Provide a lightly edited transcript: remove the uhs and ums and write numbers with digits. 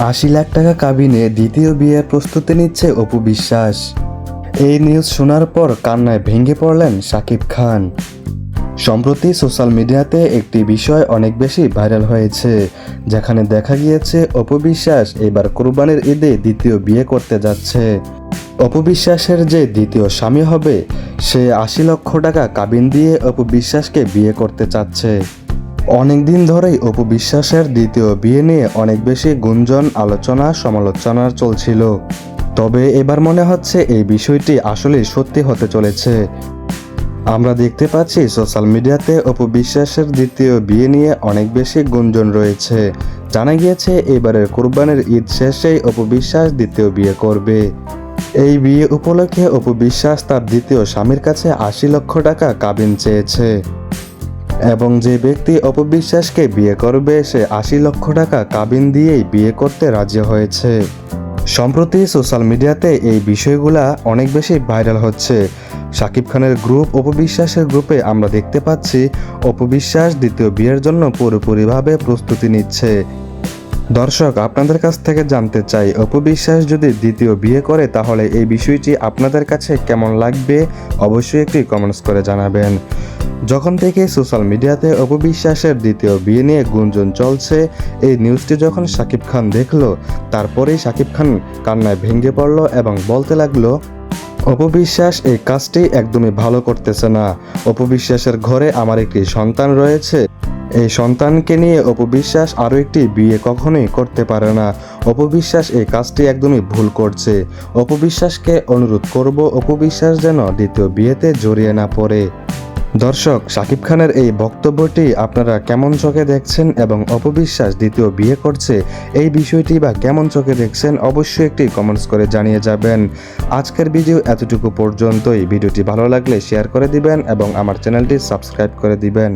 ৮০ লাখ টাকা কাবিনে দ্বিতীয় বিয়ের প্রস্তুতি নিচ্ছে অপু বিশ্বাস। এই নিউজ শোনার পর কান্নায় ভেঙে পড়লেন শাকিব খান। সম্প্রতি সোশ্যাল মিডিয়াতে একটি বিষয় অনেক বেশি ভাইরাল হয়েছে, যেখানে দেখা গিয়েছে অপু বিশ্বাস এবার কোরবানির ঈদে দ্বিতীয় বিয়ে করতে যাচ্ছে। অপু বিশ্বাসের যে দ্বিতীয় স্বামী হবে, সে ৮০ লক্ষ টাকা কাবিন দিয়ে অপু বিশ্বাসকে বিয়ে করতে চাচ্ছে। অনেকদিন ধরেই অপু বিশ্বাসের দ্বিতীয় বিয়ে নিয়ে অনেক বেশি গুঞ্জন, আলোচনা, সমালোচনা চলছিল। তবে এবার মনে হচ্ছে এই বিষয়টি আসলে সত্যি হতে চলেছে। আমরা দেখতে পাচ্ছি সোশ্যাল মিডিয়াতে অপু বিশ্বাসের দ্বিতীয় বিয়ে নিয়ে অনেক বেশি গুঞ্জন রয়েছে। জানা গিয়েছে এবারের কোরবানির ঈদ শেষেই অপু বিশ্বাস দ্বিতীয় বিয়ে করবে। এই বিয়ে উপলক্ষে অপু বিশ্বাস তার দ্বিতীয় স্বামীর কাছে ৮০ লক্ষ টাকা কাবিন চেয়েছে এবং যে ব্যক্তি অপু বিশ্বাসকে বিয়ে করবে সে ৮০ লক্ষ টাকা কাবিন দিয়েই বিয়ে করতে রাজি হয়েছে। সম্প্রতি সোশ্যাল মিডিয়াতে এই বিষয়গুলা অনেক বেশি ভাইরাল হচ্ছে। শাকিব খানের গ্রুপ অপু বিশ্বাসের গ্রুপে আমরা দেখতে পাচ্ছি অপু বিশ্বাস দ্বিতীয় বিয়ের জন্য পুরোপুরিভাবে প্রস্তুতি নিচ্ছে। দর্শক, আপনাদের কাছ থেকে জানতে চাই, অপু বিশ্বাস যদি দ্বিতীয় বিয়ে করে তাহলে এই বিষয়টি আপনাদের কাছে কেমন লাগবে অবশ্যই একটি কমেন্টস করে জানাবেন। যখন থেকে সোশ্যাল মিডিয়াতে অপু বিশ্বাসের দ্বিতীয় বিয়ে নিয়ে গুঞ্জন চলছে, এই নিউজটি যখন শাকিব খান দেখলো, তারপরেই শাকিব খান কান্নায় ভেঙে পড়ল এবং বলতে লাগলো, অপু বিশ্বাস এই কাজটি একদমই ভালো করতেছে না। অপু বিশ্বাসের ঘরে আমার একটি সন্তান রয়েছে, এই সন্তানকে নিয়ে অপু বিশ্বাস আরও একটি বিয়ে কখনোই করতে পারে না। অপু বিশ্বাস এই কাজটি একদমই ভুল করছে। অপু বিশ্বাসকে অনুরোধ করব অপু বিশ্বাস যেন দ্বিতীয় বিয়েতে জড়িয়ে না পড়ে। দর্শক, শাকিব খানের এই বক্তব্যটি আপনারা কেমন চোখে দেখছেন এবং অপু বিশ্বাস দ্বিতীয় বিয়ে করছে এই বিষয়টি বা কেমন চোখে দেখছেন অবশ্যই একটি কমেন্টস করে জানিয়ে যাবেন। আজকের ভিডিও এতটুকু পর্যন্তই। ভিডিওটি ভালো লাগলে শেয়ার করে দিবেন এবং আমার চ্যানেলটি সাবস্ক্রাইব করে দিবেন।